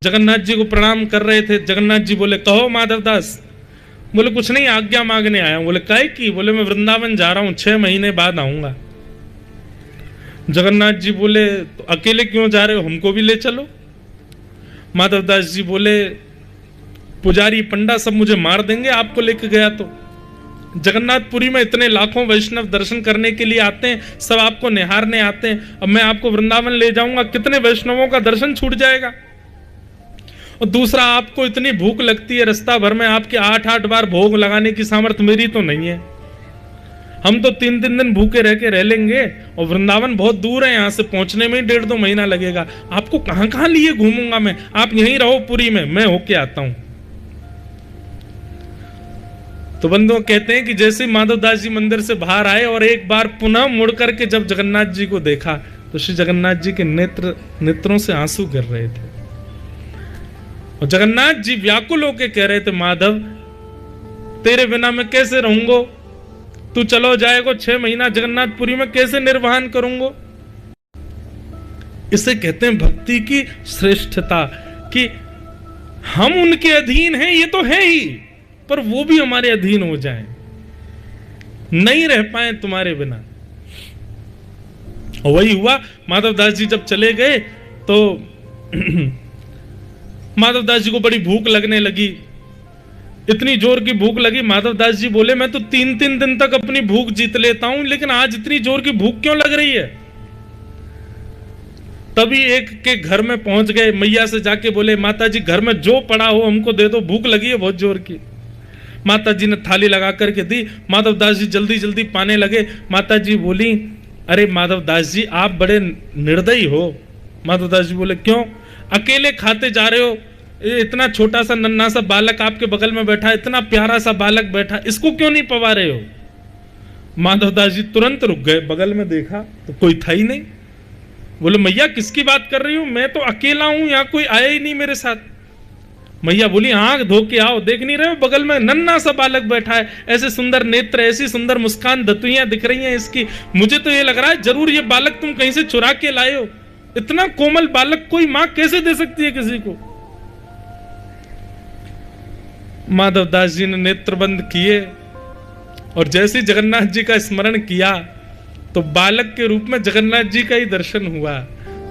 जगन्नाथ जी को प्रणाम कर रहे थे। जगन्नाथ जी बोले, कहो माधवदास। बोले, कुछ नहीं, आज्ञा मांगने आया हूं। बोले, काय की? बोले, मैं वृंदावन जा रहा हूं, 6 महीने बाद आऊंगा। जगन्नाथ जी बोले, तो अकेले क्यों जा रहे हो, हमको भी ले चलो। माधवदास जी बोले, पुजारी पंडा सब मुझे मार देंगे आपको लेके गया तो। जगन्नाथपुरी में इतने लाखों वैष्णव दर्शन करने के लिए आते हैं, सब आपको निहारने आते हैं, अब मैं आपको वृंदावन ले जाऊंगा, कितने वैष्णवों का दर्शन छूट जाएगा। और दूसरा, आपको इतनी भूख लगती है, रास्ता भर में आपके 8-8 बार भोग लगाने की सामर्थ्य मेरी तो नहीं है। हम तो 3-3 दिन भूखे रह के रह लेंगे, और वृंदावन बहुत दूर है, यहां से पहुंचने में 1.5-2 महीना लगेगा। आपको कहां कहां लिए घूमूंगा मैं, आप यहीं रहो पुरी में, मैं होके आता हूं। तो बंधुओं, कहते हैं कि जैसे माधवदास जी मंदिर से बाहर आए और एक बार पुनः मुड़ करके जब जगन्नाथ जी को देखा, तो श्री जगन्नाथ जी के नेत्रों से आंसू गिर रहे थे। और जगन्नाथ जी व्याकुल होकर कह रहे थे, माधव तेरे बिना मैं कैसे रहूंगा, तू चलो जाएगा 6 महीना जगन्नाथपुरी में कैसे निर्वहन करूंगा। इसे कहते हैं भक्ति की श्रेष्ठता, कि हम उनके अधीन हैं, ये तो है ही, पर वो भी हमारे अधीन हो जाएं, नहीं रह पाए तुम्हारे बिना। और वही हुआ। माधवदास जी जब चले गए तो माधवदास जी को बड़ी भूख लगने लगी, इतनी जोर की भूख लगी। माधवदास जी बोले, मैं तो 3-3 दिन तक अपनी भूख जीत लेता हूं, लेकिन आज इतनी जोर की भूख क्यों लग रही है। तभी एक के घर में पहुंच गए, मैया से जाके बोले, माता जी घर में जो पड़ा हो हमको दे दो, भूख लगी है बहुत जोर की। माता जी ने थाली लगा करके दी, माधवदास जी जल्दी जल्दी पाने लगे। माता जी बोली, अरे माधवदास जी आप बड़े निर्दयी हो। माधवदास जी बोले, क्यों? अकेले खाते जा रहे हो, इतना छोटा सा नन्हा सा बालक आपके बगल में बैठा, इतना प्यारा सा बालक बैठा, इसको क्यों नहीं पवा रहे हो। माधवदास जी तुरंत रुक गए, बगल में देखा तो कोई था ही नहीं। बोले, मैया किसकी बात कर रही हूं, मैं तो अकेला हूं, यहां कोई आया ही नहीं मेरे साथ। मैया बोली, आंख धो के आओ, देख नहीं रहे हो बगल में नन्हा सा बालक बैठा है, ऐसे सुंदर नेत्र, ऐसी सुंदर मुस्कान, दतुइयां दिख रही हैं इसकी। मुझे तो ये लग रहा है जरूर ये बालक तुम कहीं से चुरा के लाए हो। इतना कोमल बालक कोई मां कैसे दे सकती है किसी को। माधवदास जी ने नेत्र बंद किए और जैसे जगन्नाथ जी का स्मरण किया तो बालक के रूप में जगन्नाथ जी का ही दर्शन हुआ।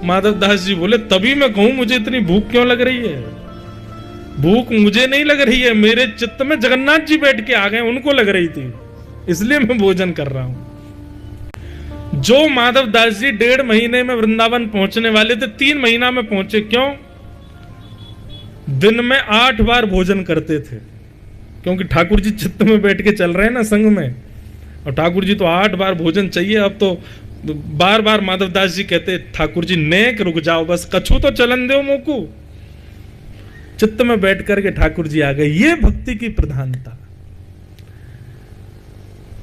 माधवदास जी बोले, तभी मैं कहूं मुझे इतनी भूख क्यों लग रही है। भूख मुझे नहीं लग रही है, मेरे चित्त में जगन्नाथ जी बैठ के आ गए, उनको लग रही थी, इसलिए मैं भोजन कर रहा हूं। जो माधवदास जी 1.5 महीने में वृंदावन पहुंचने वाले थे, 3 महीना में पहुंचे। क्यों? दिन में 8 बार भोजन करते थे, क्योंकि ठाकुर जी चित्त में बैठ के चल रहे हैं ना संग में, और ठाकुर जी तो 8 बार भोजन चाहिए। अब तो बार बार माधवदास जी कहते, ठाकुर जी नेक रुक जाओ, बस कछु तो चलन दो मोकू। चित्त में बैठ करके ठाकुर जी आ गए। ये भक्ति की प्रधानता।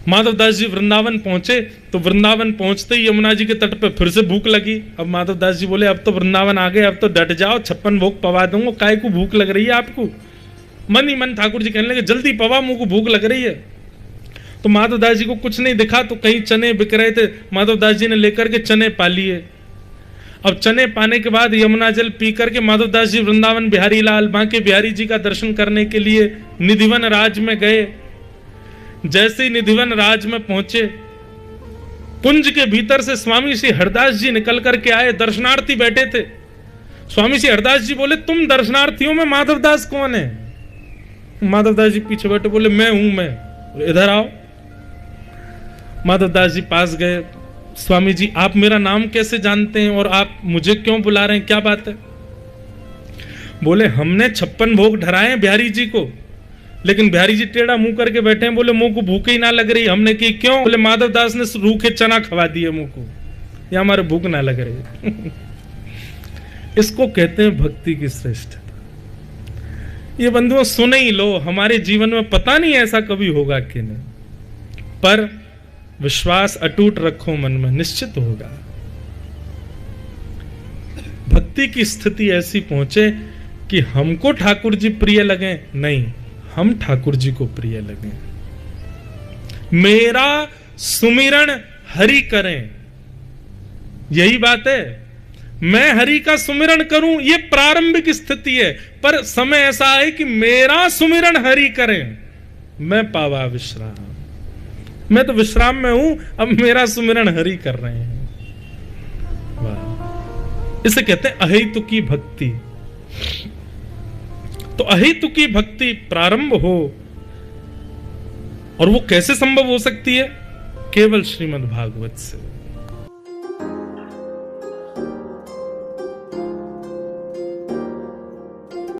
माधवदास जी वृंदावन पहुंचे तो वृंदावन पहुंचते ही यमुना जी के तट पे फिर से भूख लगी। अब माधवदास जी बोले, अब तो वृंदावन आ गए, अब तो डट जाओ, 56 भोग पवा दूंगा, काय को भूख लग रही है आपको। मन ही मन ठाकुर जी कहने लगे, जल्दी पवा, मुंह को भूख लग रही है। तो माधवदास जी को कुछ नहीं दिखा, तो कहीं चने बिक रहे थे, माधवदास जी ने लेकर के चने पा लिए। अब चने पाने के बाद यमुना जल पी करके माधवदास जी वृंदावन बिहारी लाल बांके बिहारी जी का दर्शन करने के लिए निधिवन राज में गए। जैसे ही निधिवन राज में पहुंचे, कुंज के भीतर से स्वामी श्री हरदास जी निकल करके आए, दर्शनार्थी बैठे थे। स्वामी श्री हरदास जी बोले, तुम दर्शनार्थियों में माधवदास कौन है? माधवदास जी पीछे बैठे, बोले, मैं हूं, मैं, इधर आओ। माधवदास जी पास गए, स्वामी जी आप मेरा नाम कैसे जानते हैं और आप मुझे क्यों बुला रहे हैं, क्या बात है? बोले, हमने 56 भोग ढराए हैं बिहारी जी को, लेकिन बिहारी जी टेढ़ा मुंह करके बैठे हैं। बोले, मुंह को भूख ही ना लग रही। हमने की क्यों? बोले, माधवदास ने रूखे चना खवा दिए मुंह को, या हमारे भूख ना लग रही। इसको कहते हैं भक्ति की श्रेष्ठता। ये बंधुओं सुन ही लो, हमारे जीवन में पता नहीं ऐसा कभी होगा कि नहीं, पर विश्वास अटूट रखो मन में, निश्चित होगा। भक्ति की स्थिति ऐसी पहुंचे कि हमको ठाकुर जी प्रिय लगे, नहीं, हम ठाकुर जी को प्रिय लगे। मेरा सुमिरन हरि करें, यही बात है। मैं हरि का सुमिरन करूं, ये प्रारंभिक स्थिति है, पर समय ऐसा है कि मेरा सुमिरन हरि करें, मैं पावा विश्राम। मैं तो विश्राम में हूं, अब मेरा सुमिरन हरि कर रहे हैं। वाह, इसे कहते हैं अहेतुकी भक्ति। तो अहेतुकी भक्ति प्रारंभ हो, और वो कैसे संभव हो सकती है? केवल श्रीमद् भागवत से।